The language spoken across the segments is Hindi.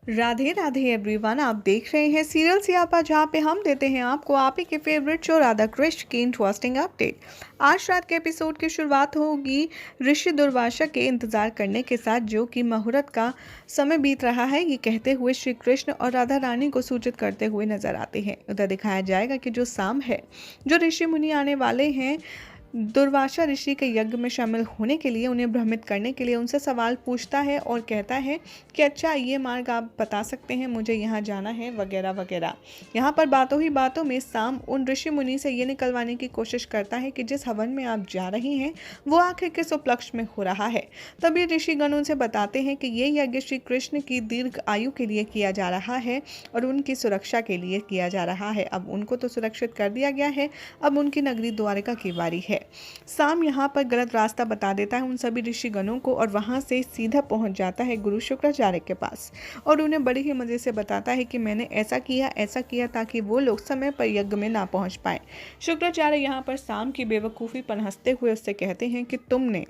राधे राधे एवरीवन, आप देख रहे हैं सीरियल सियापा, जहाँ पे हम देते हैं आपको आप ही के फेवरेट शो राधा कृष्ण की इंटरेस्टिंग अपडेट। आज रात के एपिसोड की शुरुआत होगी ऋषि दुर्वासा के इंतजार करने के साथ, जो कि मुहूर्त का समय बीत रहा है ये कहते हुए श्री कृष्ण और राधा रानी को सूचित करते हुए नजर आते हैं। उधर दिखाया जाएगा कि जो शाम है, जो ऋषि मुनि आने वाले हैं दुर्वासा ऋषि के यज्ञ में शामिल होने के लिए, उन्हें भ्रमित करने के लिए उनसे सवाल पूछता है और कहता है कि अच्छा ये मार्ग आप बता सकते हैं, मुझे यहाँ जाना है वगैरह वगैरह। यहाँ पर बातों ही बातों में साम उन ऋषि मुनि से ये निकलवाने की कोशिश करता है कि जिस हवन में आप जा रही हैं वो आखिर किस उपलक्ष्य में हो रहा है। तभी ऋषिगण उनसे बताते हैं कि ये यज्ञ श्री कृष्ण की दीर्घ आयु के लिए किया जा रहा है और उनकी सुरक्षा के लिए किया जा रहा है। अब उनको तो सुरक्षित कर दिया गया है, अब उनकी नगरी द्वारका की बारी है। साम यहाँ पर गलत रास्ता बता देता है उन सभी ऋषिगणों को और वहां से सीधा पहुंच जाता है गुरु शुक्राचार्य के पास और उन्हें बड़े ही मजे से बताता है कि मैंने ऐसा किया ताकि वो लोग समय पर यज्ञ में ना पहुंच पाए। शुक्राचार्य यहाँ पर साम की बेवकूफ़ी पर हंसते हुए उससे कहते हैं कि तुमने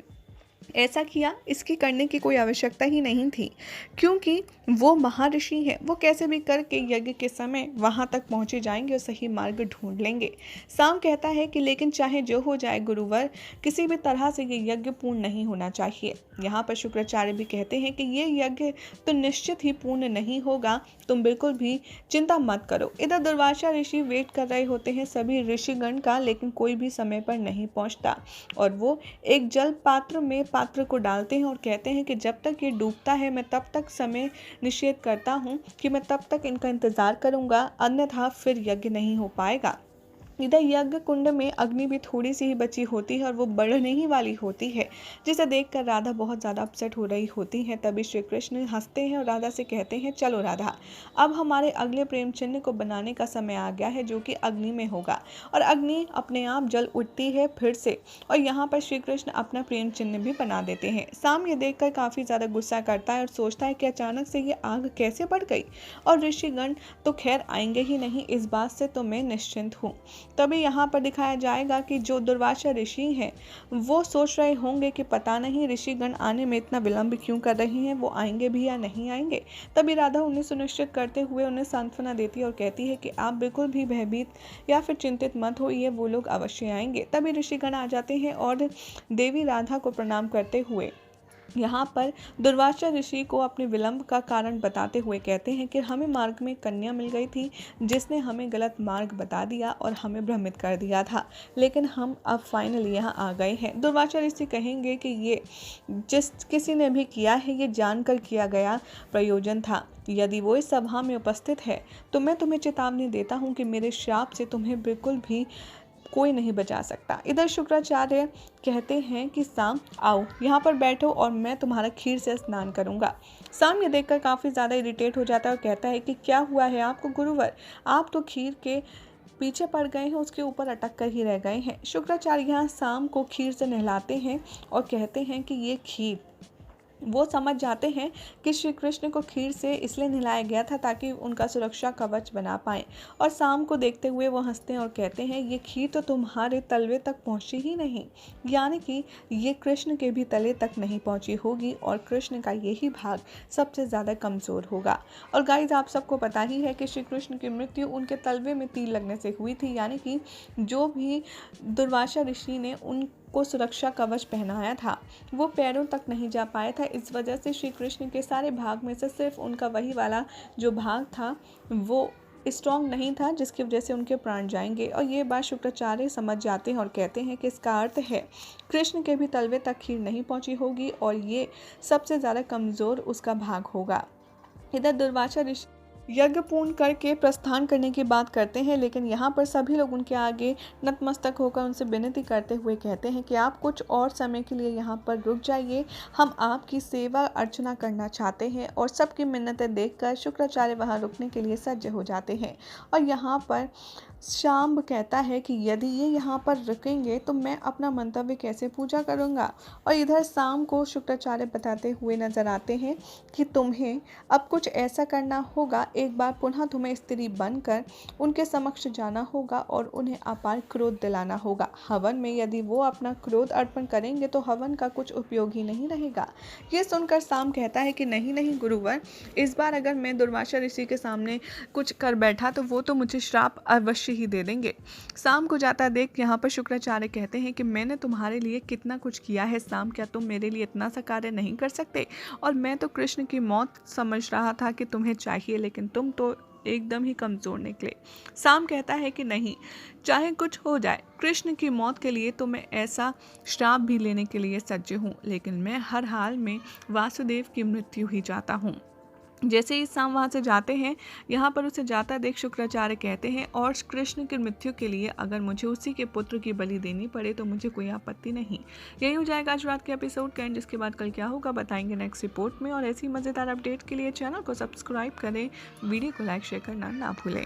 ऐसा किया, इसकी करने की कोई आवश्यकता ही नहीं थी, क्योंकि वो महर्षि है, वो कैसे भी करके यज्ञ के समय वहां तक पहुंचे जाएंगे और सही मार्ग ढूंढ लेंगे। साम कहता है कि लेकिन चाहे जो हो जाए गुरुवर, किसी भी तरह से ये यज्ञ पूर्ण नहीं होना चाहिए। यहाँ पर शुक्राचार्य भी कहते हैं कि ये यज्ञ तो निश्चित ही पूर्ण नहीं होगा, तुम बिल्कुल भी चिंता मत करो। इधर दुर्वासा ऋषि वेट कर रहे होते हैं सभी ऋषिगण का, लेकिन कोई भी समय पर नहीं पहुंचता और वो एक जल पात्र में पात्र को डालते हैं और कहते हैं कि जब तक ये डूबता है मैं तब तक समय निषेध करता हूँ कि मैं तब तक इनका इंतजार करूंगा, अन्यथा फिर यज्ञ नहीं हो पाएगा। इधर यज्ञ कुंड में अग्नि भी थोड़ी सी ही बची होती है और वो बढ़ने ही वाली होती है, जिसे देखकर राधा बहुत ज़्यादा अपसेट हो रही होती है। तभी श्री कृष्ण हंसते हैं और राधा से कहते हैं चलो राधा, अब हमारे अगले प्रेम चिन्ह को बनाने का समय आ गया है, जो कि अग्नि में होगा। और अग्नि अपने आप जल उठती है फिर से और यहाँ पर श्री कृष्ण अपना प्रेम चिन्ह भी बना देते हैं। साम ये देखकर काफ़ी ज़्यादा गुस्सा करता है और सोचता है कि अचानक से ये आग कैसे बढ़ गई और ऋषिगण तो खैर आएंगे ही नहीं, इस बात से तो मैं निश्चिंत हूँ। तभी यहाँ पर दिखाया जाएगा कि जो दुर्वासा ऋषि हैं वो सोच रहे होंगे कि पता नहीं ऋषिगण आने में इतना विलंब क्यों कर रही हैं, वो आएंगे भी या नहीं आएंगे। तभी राधा उन्हें सुनिश्चित करते हुए उन्हें सांत्वना देती है और कहती है कि आप बिल्कुल भी भयभीत या फिर चिंतित मत होइए, वो लोग अवश्य आएंगे। तभी ऋषिगण आ जाते हैं और देवी राधा को प्रणाम करते हुए यहाँ पर दुर्वासा ऋषि को अपने विलंब का कारण बताते हुए कहते हैं कि हमें मार्ग में कन्या मिल गई थी, जिसने हमें गलत मार्ग बता दिया और हमें भ्रमित कर दिया था, लेकिन हम अब फाइनली यहाँ आ गए हैं। दुर्वासा ऋषि कहेंगे कि ये जिस किसी ने भी किया है ये जानकर किया गया प्रयोजन था, यदि वो इस सभा में उपस्थित है तो मैं तुम्हें चेतावनी देता हूँ कि मेरे श्राप से तुम्हें बिल्कुल भी कोई नहीं बचा सकता। इधर शुक्राचार्य कहते हैं कि साम आओ यहाँ पर बैठो और मैं तुम्हारा खीर से स्नान करूंगा। साम ये देखकर काफ़ी ज़्यादा इरिटेट हो जाता है और कहता है कि क्या हुआ है आपको गुरुवर, आप तो खीर के पीछे पड़ गए हैं, उसके ऊपर अटक कर ही रह गए हैं। शुक्राचार्य यहाँ साम को खीर से नहलाते हैं और कहते हैं कि ये खीर, वो समझ जाते हैं कि श्री कृष्ण को खीर से इसलिए नहलाया गया था ताकि उनका सुरक्षा कवच बना पाए। और शाम को देखते हुए वो हंसते हैं और कहते हैं ये खीर तो तुम्हारे तलवे तक पहुंची ही नहीं, यानी कि ये कृष्ण के भी तले तक नहीं पहुंची होगी और कृष्ण का यही भाग सबसे ज़्यादा कमज़ोर होगा। और गाइस, आप सबको पता ही है कि श्री कृष्ण की मृत्यु उनके तलवे में तीर लगने से हुई थी, यानी कि जो भी दुर्वासा ऋषि ने उनको सुरक्षा कवच पहनाया था वो पैरों तक नहीं जा पाया था। इस वजह से श्री कृष्ण के सारे भाग में से सिर्फ उनका वही वाला जो भाग था वो स्ट्रॉन्ग नहीं था, जिसकी वजह से उनके प्राण जाएंगे। और ये बात शुक्राचार्य समझ जाते हैं और कहते हैं कि इसका अर्थ है कृष्ण के भी तलवे तक खीर नहीं पहुंची होगी और ये सबसे ज़्यादा कमज़ोर उसका भाग होगा। इधर दुर्वासा ऋषि यज्ञ पूर्ण करके प्रस्थान करने की बात करते हैं, लेकिन यहाँ पर सभी लोग उनके आगे नतमस्तक होकर उनसे विनती करते हुए कहते हैं कि आप कुछ और समय के लिए यहाँ पर रुक जाइए, हम आपकी सेवा अर्चना करना चाहते हैं। और सबकी मिन्नतें देखकर शुक्राचार्य वहाँ रुकने के लिए सज्ज हो जाते हैं। और यहाँ पर शाम कहता है कि यदि ये यहाँ पर रुकेंगे तो मैं अपना मंतव्य कैसे पूजा करूँगा। और इधर शाम को शुक्राचार्य बताते हुए नजर आते हैं कि तुम्हें अब कुछ ऐसा करना होगा, एक बार पुनः तुम्हें स्त्री बनकर उनके समक्ष जाना होगा और उन्हें अपार क्रोध दिलाना होगा। हवन में यदि वो अपना क्रोध अर्पण करेंगे तो हवन का कुछ उपयोग ही नहीं रहेगा। ये सुनकर शाम कहता है कि नहीं नहीं गुरुवर, इस बार अगर मैं दुर्वासा ऋषि के सामने कुछ कर बैठा तो वो तो मुझे श्राप अवश्य ही दे देंगे। शाम को जाता देख यहाँ पर शुक्राचार्य कहते हैं कि मैंने तुम्हारे लिए कितना कुछ किया है शाम, क्या तुम मेरे लिए इतना सा कार्य नहीं कर सकते। और मैं तो कृष्ण की मौत समझ रहा था कि तुम्हें चाहिए, लेकिन तुम तो एकदम ही कमज़ोर निकले। शाम कहता है कि नहीं, चाहे कुछ हो जाए, कृष्ण की मौत के लिए तो मैं ऐसा श्राप भी लेने के लिए सज्ज हूँ, लेकिन मैं हर हाल में वासुदेव की मृत्यु ही चाहता हूँ। जैसे ही शाम वहाँ से जाते हैं, यहाँ पर उसे जाता देख शुक्राचार्य कहते हैं और कृष्ण की मृत्यु के लिए अगर मुझे उसी के पुत्र की बलि देनी पड़े तो मुझे कोई आपत्ति नहीं। यही हो जाएगा आज रात के एपिसोड का एंड, जिसके बाद कल क्या होगा बताएंगे नेक्स्ट रिपोर्ट में। और ऐसी मज़ेदार अपडेट के लिए चैनल को सब्सक्राइब करें, वीडियो को लाइक शेयर करना ना भूलें।